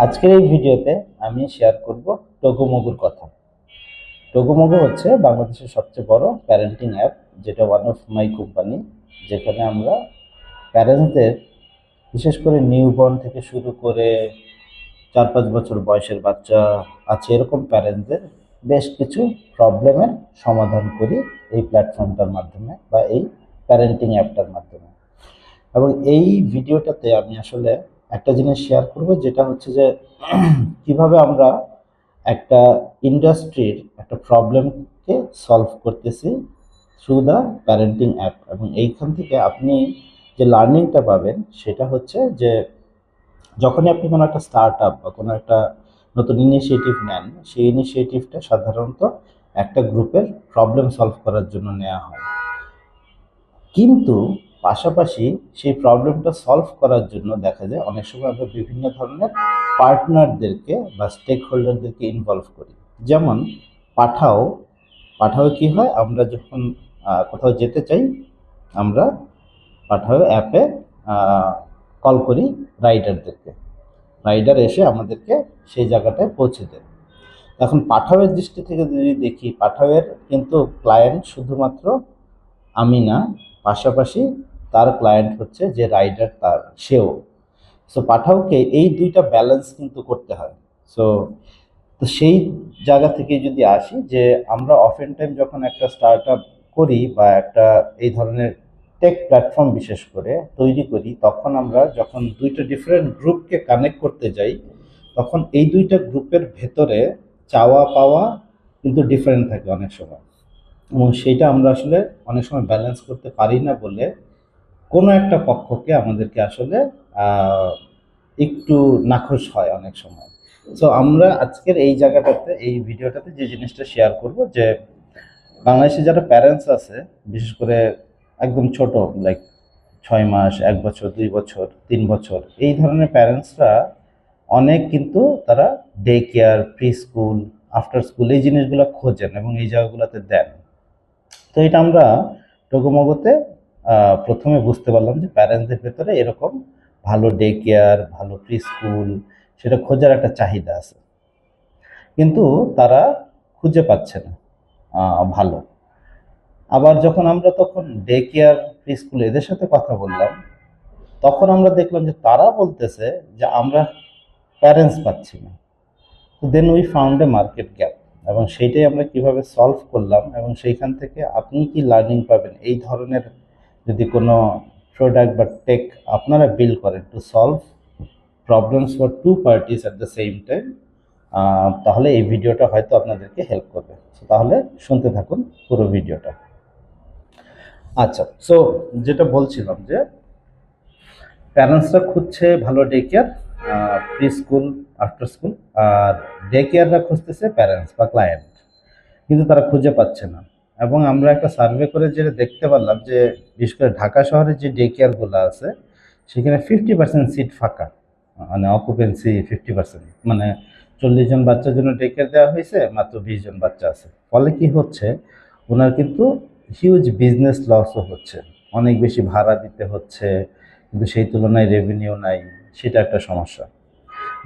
আজকের এই ভিডিওতে আমি শেয়ার করব টগোমোগোর কথা। টগোমোগো হচ্ছে বাংলাদেশের সবচেয়ে বড় প্যারেন্টিং অ্যাপ, যেটা ওয়ান অফ মাই কোম্পানি, যেখানে আমরা প্যারেন্টসদের, বিশেষ করে নিউবর্ন থেকে শুরু করে 4-5 বছর বয়সের বাচ্চা আছে এরকম প্যারেন্টসদের বেশ কিছু প্রবলেমের সমাধান করি এই প্ল্যাটফর্মটার মাধ্যমে বা এই প্যারেন্টিং অ্যাপটার মাধ্যমে। এবং এই ভিডিওটাতে আমি আসলে একটা জিনিস শেয়ার করব, যেটা হচ্ছে যে কিভাবে আমরা একটা ইন্ডাস্ট্রির একটা প্রবলেমকে সলভ করতেছি থ্রু দ্য প্যারেন্টিং অ্যাপ। এবং এইখান থেকে আপনি যে লার্নিংটা পাবেন সেটা হচ্ছে যে যখনই আপনি কোনো একটা স্টার্ট আপ বা কোনো একটা নতুন ইনিশিয়েটিভ নেন, সেই ইনিশিয়েটিভটা সাধারণত একটা গ্রুপের প্রবলেম সলভ করার জন্য নেওয়া হয়, কিন্তু পাশাপাশি সেই প্রবলেমটা সলভ করার জন্য দেখা যায় অনেক সময় আমরা বিভিন্ন ধরনের পার্টনারদেরকে বা স্টেক হোল্ডারদেরকে ইনভলভ করি। যেমন পাঠাও পাঠাও কি হয়, আমরা যখন কোথাও যেতে চাই, আমরা পাঠাও অ্যাপে কল করি রাইডারদেরকে, রাইডার এসে আমাদেরকে সেই জায়গাটায় পৌঁছে দেয়। এখন পাঠাওয়ের দৃষ্টি থেকে যদি দেখি, পাঠাওয়ের কিন্তু ক্লায়েন্ট শুধুমাত্র আমি না, পাশাপাশি তার ক্লায়েন্ট হচ্ছে যে রাইডার, তার সেও। সো পাঠাওকে এই দুইটা ব্যালেন্স কিন্তু করতে হয়। সো তো সেই জায়গা থেকে যদি আসি যে আমরা অফেন টাইম যখন একটা স্টার্ট আপ করি বা একটা এই ধরনের টেক প্ল্যাটফর্ম বিশেষ করে তৈরি করি, তখন আমরা যখন দুইটা ডিফারেন্ট গ্রুপকে কানেক্ট করতে যাই, তখন এই দুইটা গ্রুপের ভেতরে চাওয়া পাওয়া কিন্তু ডিফারেন্ট থাকে অনেক সময়। এবং সেইটা আমরা আসলে অনেক সময় ব্যালেন্স করতে পারি না বলে কোনো একটা পক্ষকে আমাদেরকে আসলে একটু নাখোশ হয় অনেক সময়। সো আমরা আজকের এই জায়গাটাতে, এই ভিডিওটাতে যে জিনিসটা শেয়ার করব, যে বাংলাদেশে যারা প্যারেন্টস আছে, বিশেষ করে একদম ছোট, লাইক 6 মাস, 1 বছর, 2 বছর, 3 বছর, এই ধরনের প্যারেন্টসরা অনেক কিন্তু তারা day care, pre school, after school এই জিনিসগুলো খোঁজেন এবং এই জায়গাগুলোতে দেন। তো এটা আমরা টগোমোগোতে প্রথমে বুঝতে পারলাম যে প্যারেন্টসদের ভেতরে এরকম ভালো ডে কেয়ার, ভালো প্রি স্কুল, সেটা খোঁজার একটা চাহিদা আছে, কিন্তু তারা খুঁজে পাচ্ছে না ভালো। আবার যখন আমরা তখন ডে কেয়ার, প্রি স্কুল এদের সাথে কথা বললাম, তখন আমরা দেখলাম যে তারা বলতেছে যে আমরা প্যারেন্টস পাচ্ছি না। তো then we found a market gap, এবং সেইটাই আমরা কিভাবে সলভ করলাম। এবং সেইখান থেকে আপনি কি লার্নিং পাবেন, এই ধরনের যদি কোনো প্রোডাক্ট বা টেক আপনারা বিল্ড করেন to solve problems for two parties at the same time, তাহলে এই ভিডিওটা হয়তো আপনাদেরকে হেল্প করবে। তাহলে শুনতে থাকুন পুরো ভিডিওটা। আচ্ছা, সো যেটা বলছিলাম যে প্যারেন্টসরা খুঁজছে ভালো day care, pre school, after school, আর ডে কেয়াররা খুঁজতেছে প্যারেন্টস বা ক্লায়েন্ট, কিন্তু তারা খুঁজে পাচ্ছে না। এবং আমরা একটা সার্ভে করে যেটা দেখতে পারলাম যে বিশেষ করে ঢাকা শহরে যে ডে কেয়ারগুলো আছে, সেখানে 50% সিট ফাঁকা, মানে অকুপেন্সি 50%, মানে 40 জন বাচ্চার জন্য ডে কেয়ার দেওয়া হয়েছে, মাত্র 20 জন বাচ্চা আছে। ফলে কি হচ্ছে, ওনার কিন্তু হিউজ বিজনেস লসও হচ্ছে, অনেক বেশি ভাড়া দিতে হচ্ছে, কিন্তু সেই তুলনায় রেভিনিউ নাই, সেটা একটা সমস্যা।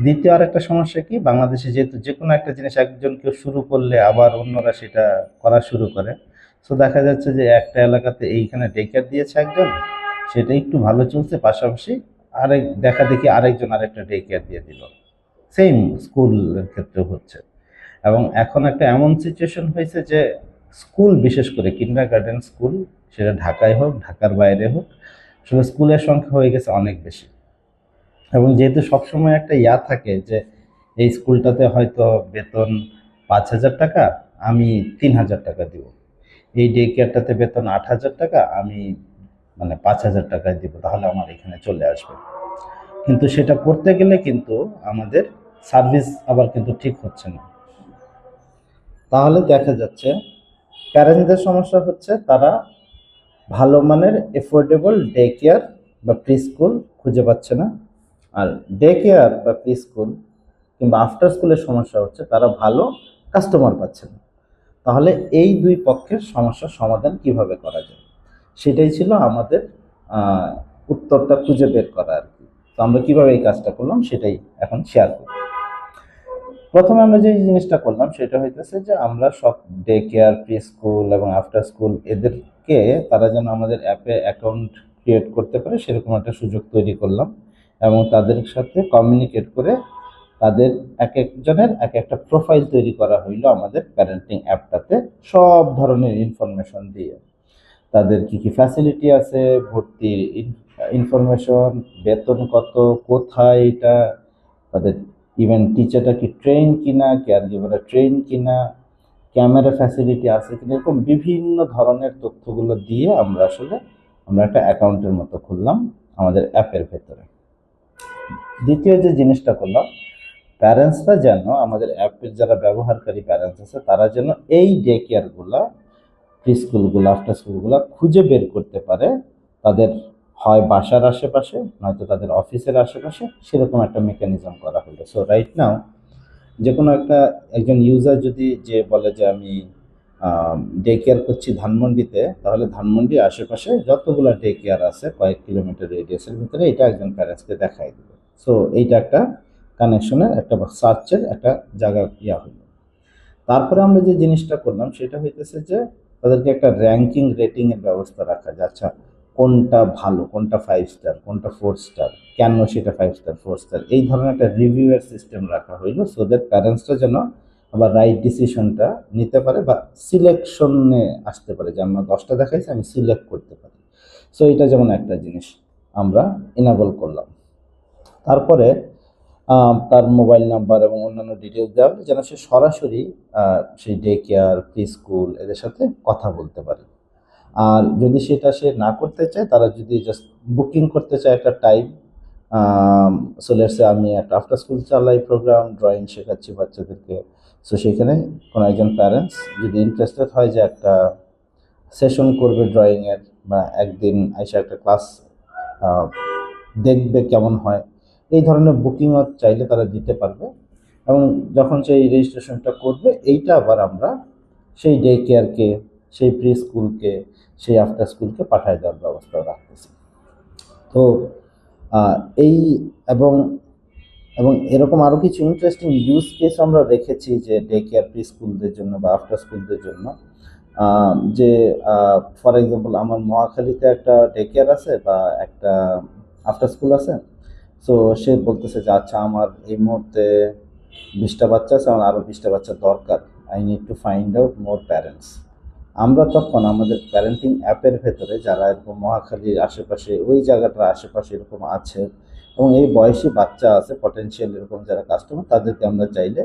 দ্বিতীয় আর একটা সমস্যা কি, বাংলাদেশে যেহেতু যে কোনো একটা জিনিস একজন কেউ শুরু করলে আবার অন্যরা সেটা করা শুরু করে। সো দেখা যাচ্ছে যে একটা এলাকাতে এইখানে ডে কেয়ার দিয়েছে একজন, সেটা একটু ভালো চলছে, পাশাপাশি আরেক দেখা দেখি আরেকজন আরেকটা ডে কেয়ার দিয়ে দিল। সেম স্কুলের ক্ষেত্রেও হচ্ছে। এবং এখন একটা এমন সিচুয়েশন হয়েছে যে স্কুল, বিশেষ করে কিন্ডার গার্ডেন স্কুল, সেটা ঢাকায় হোক, ঢাকার বাইরে হোক, আসলে স্কুলের সংখ্যা হয়ে গেছে অনেক বেশি। এবং যেহেতু সবসময় একটা থাকে যে এই স্কুলটাতে হয়তো বেতন 5,000 টাকা, আমি 3,000 টাকা দিব, এই ডে কেয়ারটাতে বেতন 8,000 টাকা, আমি মানে 5,000 টাকায় দিব, তাহলে আমার এখানে চলে আসবে। কিন্তু সেটা করতে গেলে কিন্তু আমাদের সার্ভিস আবার কিন্তু ঠিক হচ্ছে না। তাহলে দেখা যাচ্ছে প্যারেন্টসদের সমস্যা হচ্ছে তারা ভালো মানের এফোর্ডেবল ডে কেয়ার বা প্রি স্কুল খুঁজে পাচ্ছে না। আর ডে কেয়ার বা প্রি স্কুল কিংবা আফটার স্কুলের সমস্যা হচ্ছে তারা ভালো কাস্টমার পাচ্ছে না। তাহলে এই দুই পক্ষের সমস্যার সমাধান কিভাবে করা যায়, সেটাই ছিল আমাদের উত্তরটা খুঁজে বের করা আর কি। তো আমরা কিভাবে এই কাজটা করলাম সেটাই এখন শেয়ার করি। প্রথমে আমরা যে জিনিসটা করলাম সেটা হইতেছে যে আমরা সব ডে কেয়ার, প্রি স্কুল এবং আফটার স্কুল এদেরকে তারা যেন আমাদের অ্যাপে অ্যাকাউন্ট ক্রিয়েট করতে পারে সেরকম একটা সুযোগ তৈরি করলাম এবং তাদের সাথে কমিউনিকেট করে তাদের এক একজনের এক একটা প্রোফাইল তৈরি করা হইলো আমাদের প্যারেন্টিং অ্যাপটাতে, সব ধরনের ইনফরমেশন দিয়ে তাদের কি কি ফ্যাসিলিটি আছে, ভর্তির ইনফরমেশন, বেতন কত, কোথায় এটা, তাদের ইভেন টিচারটা কি ট্রেন কিনা, কেয়ার গিভাররা ট্রেন কিনা, ক্যামেরা ফ্যাসিলিটি আছে কিনা, এরকম বিভিন্ন ধরনের তথ্যগুলো দিয়ে আমরা একটা অ্যাকাউন্টের মতো খুললাম আমাদের অ্যাপের ভেতরে। দ্বিতীয় যে জিনিসটা করলাম, প্যারেন্টসরা যেন আমাদের অ্যাপের যারা ব্যবহারকারী প্যারেন্টস আছে তারা যেন এই ডে কেয়ারগুলা, প্রি স্কুলগুলো, আফটার স্কুলগুলো খুঁজে বের করতে পারে তাদের হয় বাসার আশেপাশে নয়তো তাদের অফিসের আশেপাশে, সেরকম একটা মেকানিজম করা হলো। সো রাইট নাও যে কোনো একজন ইউজার যদি যে বলে যে আমি ডে কেয়ার করছি ধানমন্ডিতে, তাহলে ধানমন্ডির আশেপাশে যতগুলো ডে কেয়ার আছে কয়েক কিলোমিটার রেডিয়াসের ভিতরে এটা একজন প্যারেন্টসকে দেখাই দেবে। সো এইটা একটা কানেকশনের একটা সার্চের একটা জায়গা হলো। তারপরে আমরা যে জিনিসটা করলাম সেটা হইতেছে যে তাদেরকে একটা র্যাঙ্কিং রেটিং এর ব্যবস্থা রাখা, যে আচ্ছা কোনটা ভালো, কোনটা 5 স্টার, কোনটা 4 স্টার, কেন সেটা 5 স্টার 4 স্টার, এই ধরনের একটা রিভিউ এর সিস্টেম রাখা হইলো, সো দ্যাট প্যারেন্টসরা যেন আবার রাইট ডিসিশনটা নিতে পারে বা সিলেকশনে আসতে পারে, যে আমরা 10টা দেখাইছি আমি সিলেক্ট করতে পারি। সো এটা যেমন একটা জিনিস আমরা ইনাবল করলাম। তারপরে তার মোবাইল নাম্বার এবং অন্যান্য ডিটেলস দেওয়া হলে যেন সে সরাসরি সেই ডে কেয়ার, প্রি স্কুল এদের সাথে কথা বলতে পারে। আর যদি সেটা সে না করতে চায়, তারা যদি জাস্ট বুকিং করতে চায় একটা টাইম, আমি একটা আফটার স্কুল চালাই প্রোগ্রাম, ড্রয়িং শেখাচ্ছি বাচ্চাদেরকে, সো সেখানে কোনো একজন প্যারেন্টস যদি ইন্টারেস্টেড হয় যে একটা সেশন করবে ড্রয়িংয়ের বা একদিন এসে একটা ক্লাস দেখবে কেমন হয়, এই ধরনের বুকিংও চাইলে তারা দিতে পারবে। এবং যখন সেই রেজিস্ট্রেশনটা করবে এইটা আবার আমরা সেই ডে কেয়ারকে, সেই প্রি স্কুলকে, সেই আফটার স্কুলকে পাঠায় দেওয়ার ব্যবস্থা রাখতেছি। তো এই এবং এবং এরকম আরও কিছু ইন্টারেস্টিং ইউজ কেস আমরা রেখেছি যে ডে কেয়ার, প্রি স্কুলদের জন্য বা আফটার স্কুলদের জন্য। যে ফর এক্সাম্পল আমার মহাখালীতে একটা ডে কেয়ার আছে বা একটা আফটার স্কুল আছে। সো সে বলতেছে যে আচ্ছা আমার এই মুহূর্তে 20টা বাচ্চা আছে, আমার আরও 20টা বাচ্চা দরকার, I need to find out more parents. আমরা তখন আমাদের প্যারেন্টিং অ্যাপের ভেতরে যারা এরকম মহাখালীর আশেপাশে, ওই জায়গাটার আশেপাশে এরকম আছে এবং এই বয়সী বাচ্চা আছে পটেনশিয়াল এরকম যারা কাস্টমার, তাদেরকে আমরা চাইলে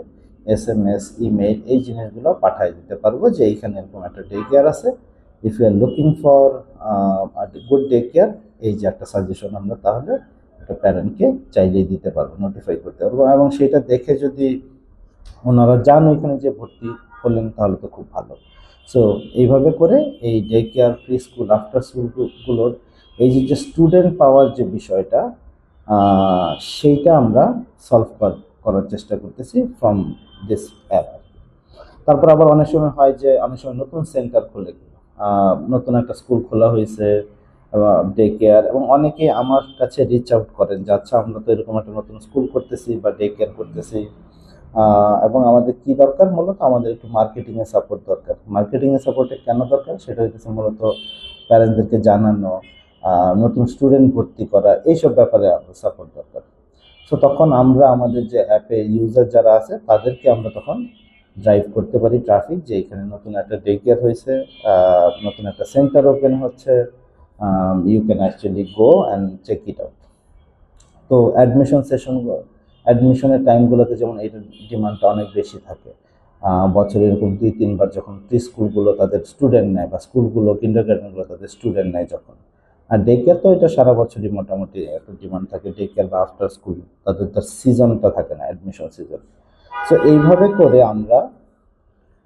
SMS, ইমেইল এই জিনিসগুলো পাঠিয়ে দিতে পারবো যে এইখানে এরকম একটা ডে কেয়ার আছে, if you are looking for good day care, এই যে একটা সাজেশন আমরা তাহলে একটা প্যারেন্টকে চাইলেই দিতে পারবো, নোটিফাই করতে পারবো। এবং সেটা দেখে যদি ওনারা যান ওইখানে যে ভর্তি হলেন তাহলে তো খুব ভালো। সো এইভাবে করে এই day care, pre school, after স্কুলগুলোর এই যে স্টুডেন্ট পাওয়ার যে বিষয়টা, সেইটা আমরা সলভ করার চেষ্টা করতেছি ফ্রম দিস অ্যাপ। তারপর আবার অনেক সময় হয় যে অনেক সময় নতুন সেন্টার খুলে গেল, নতুন একটা স্কুল খোলা হয়েছে ডে কেয়ার, এবং অনেকে আমার কাছে রিচ আউট করেন যে আচ্ছা আমরা তো এরকম একটা নতুন স্কুল করতেছি বা ডে কেয়ার করতেছি, এবং আমাদের কি দরকার, মূলত আমাদের একটু মার্কেটিংয়ের সাপোর্ট দরকার। মার্কেটিংয়ের সাপোর্টে কেন দরকার সেটা হচ্ছে মূলত প্যারেন্টসদেরকে জানানো, নতুন স্টুডেন্ট ভর্তি করা, এইসব ব্যাপারে আমাদের সাপোর্ট দরকার। সো তখন আমরা আমাদের যে অ্যাপে ইউজার যারা আছে তাদেরকে আমরা তখন ড্রাইভ করতে পারি ট্রাফিক, যে এখানে নতুন একটা ডে কেয়ার হয়েছে, নতুন একটা সেন্টার ওপেন হচ্ছে, you can actually go and check it out. তো অ্যাডমিশনের টাইমগুলোতে যেমন এটার ডিমান্ডটা অনেক বেশি থাকে, বছরে এরকম 2-3 বার যখন প্রি স্কুলগুলো তাদের স্টুডেন্ট নেয় বা স্কুলগুলো, কিন্ডারগার্টেনগুলো তাদের স্টুডেন্ট নেয় যখন। আর ডে কেয়ার তো এটা সারা বছরই মোটামুটি একটা ডিমান্ড থাকে, ডে কেয়ার বা আফটার স্কুল তাদের তার সিজনটা থাকে না, অ্যাডমিশন সিজন। সো এইভাবে করে আমরা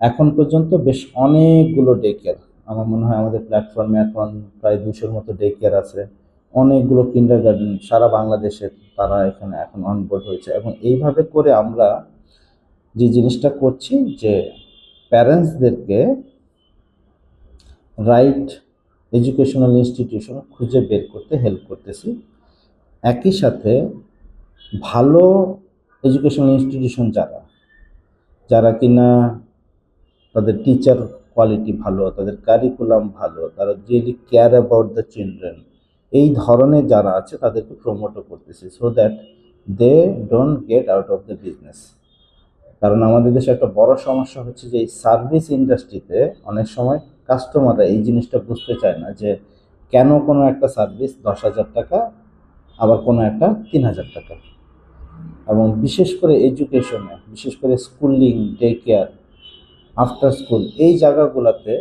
এখন পর্যন্ত বেশ অনেকগুলো ডে কেয়ার, আমার মনে হয় আমাদের প্ল্যাটফর্মে এখন প্রায় 200-র মতো ডে কেয়ার আছে, অনেকগুলো কিন্ডারগার্টেন সারা বাংলাদেশে তারা এখানে এখন অনবোর্ড হয়েছে। এবং এইভাবে করে আমরা যে জিনিসটা করছি যে প্যারেন্টসদেরকে রাইট এডুকেশনাল ইনস্টিটিউশন খুঁজে বের করতে হেল্প করতেছি, একই সাথে ভালো এডুকেশনাল ইনস্টিটিউশন যারা যারা কিনা তাদের টিচার কোয়ালিটি ভালো, তাদের কারিকুলাম ভালো, তারা really care about the children, এই ধরনের যারা আছে তাদেরকে প্রমোটও করতেছি, so that they don't get out of the business. কারণ আমাদের দেশে একটা বড় সমস্যা হচ্ছে যে এই সার্ভিস ইন্ডাস্ট্রিতে অনেক সময় কাস্টমাররা এই জিনিসটা বুঝতে চায় না যে কেন কোনো একটা সার্ভিস 10,000 টাকা, আবার কোনো একটা 3,000 টাকা। এবং বিশেষ করে এডুকেশনে, বিশেষ করে schooling, day care, after school, এই জায়গাগুলোতে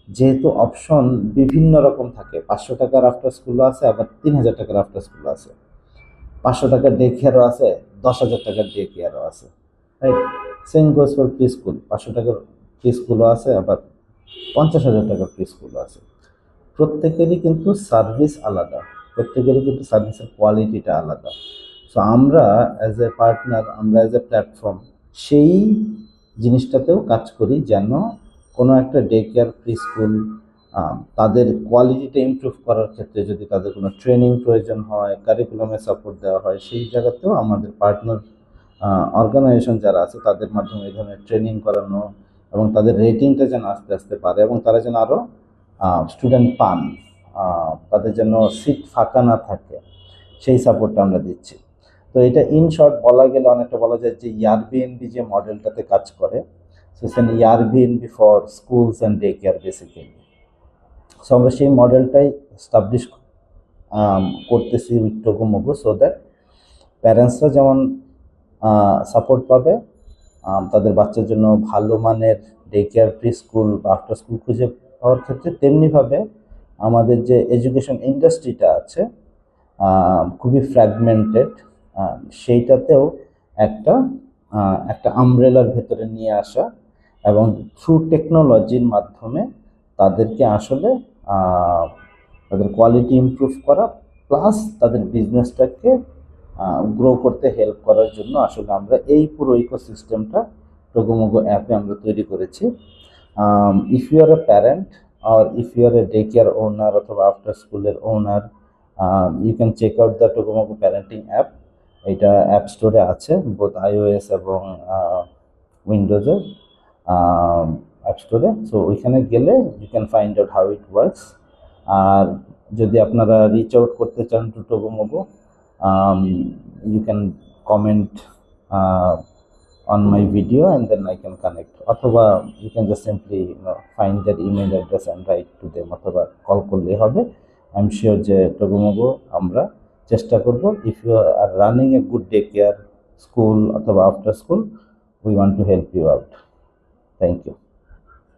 যেহেতু অপশন বিভিন্ন রকম থাকে, 500 টাকার আফটার স্কুলও আছে, আবার 3,000 টাকার আফটার স্কুলও আছে, 500 টাকার ডে কেয়ারও আছে, 10,000 টাকার ডে কেয়ারও আছে, right? Same goes for pre school, 500 টাকার প্রি স্কুলও আছে, আবার 50,000 টাকার প্রি স্কুলও আছে। প্রত্যেকেরই কিন্তু সার্ভিস আলাদা, প্রত্যেকেরই কিন্তু সার্ভিসের কোয়ালিটিটা আলাদা। সো আমরা অ্যাজ এ পার্টনার, আমরা অ্যাজ এ প্ল্যাটফর্ম সেই জিনিসটাতেও কাজ করি, যেন কোনো একটা ডে কেয়ার প্রি স্কুল তাদের কোয়ালিটিটা ইমপ্রুভ করার ক্ষেত্রে যদি তাদের কোনো ট্রেনিং প্রয়োজন হয়, কারিকুলামে সাপোর্ট দেওয়া হয়, সেই জায়গাতেও আমাদের পার্টনার অর্গানাইজেশন যারা আছে তাদের মাধ্যমে এই ধরনের ট্রেনিং করানো, এবং তাদের রেটিংটা যেন আস্তে আস্তে পারে, এবং তারা যেন আরও স্টুডেন্ট পান, তাদের যেন সিট ফাঁকা না থাকে, সেই সাপোর্টটা আমরা দিচ্ছি। তো এটা ইন শর্ট বলা গেলে অনেকটা বলা যায় যে এয়ারবিএনবি যে মডেলটাতে কাজ করে, সো সেখানে Airbnb for schools and day care basically. So আমরা সেই মডেলটাই এস্টাবলিশ করতেছি উইথ টোকোমোগো, সো দ্যাট প্যারেন্টসরা যেমন সাপোর্ট পাবে, তাদের বাচ্চার জন্য ভালো মানের ডে কেয়ার প্রি স্কুল বা আফটার স্কুল খুঁজে পাওয়ার ক্ষেত্রে, তেমনিভাবে আমাদের যে এডুকেশন ইন্ডাস্ট্রিটা আছে খুবই ফ্র্যাগমেন্টেড, সেইটাতেও একটা একটা আমব্রেলার ভেতরে নিয়ে আসা, এবং থ্রু টেকনোলজির মাধ্যমে তাদেরকে আসলে তাদের কোয়ালিটি ইমপ্রুভ করা, প্লাস তাদের বিজনেসটাকে গ্রো করতে হেল্প করার জন্য আসলে আমরা এই পুরো ইকোসিস্টেমটা টোকোমোগো অ্যাপে আমরা তৈরি করেছি। If you are a parent, or if you are a daycare owner অথবা আফটার স্কুলের owner, you can check out the Tokomogo parenting app. এটা অ্যাপ স্টোরে আছে, বোথ iOS এবং উইন্ডোজের অ্যাপ স্টোরে। সো ওইখানে গেলে you can find out how it works. আর যদি আপনারা রিচ আউট করতে চান to Tokomogo, you can comment on my video and then I can connect, অথবা you can just simply find their email address and write to them, অথবা call করলেই হবে। I am sure যে টোকোমোগো আমরা চেষ্টা করব, if you are running a good day care school অথবা after school, we want to help you out. Thank you.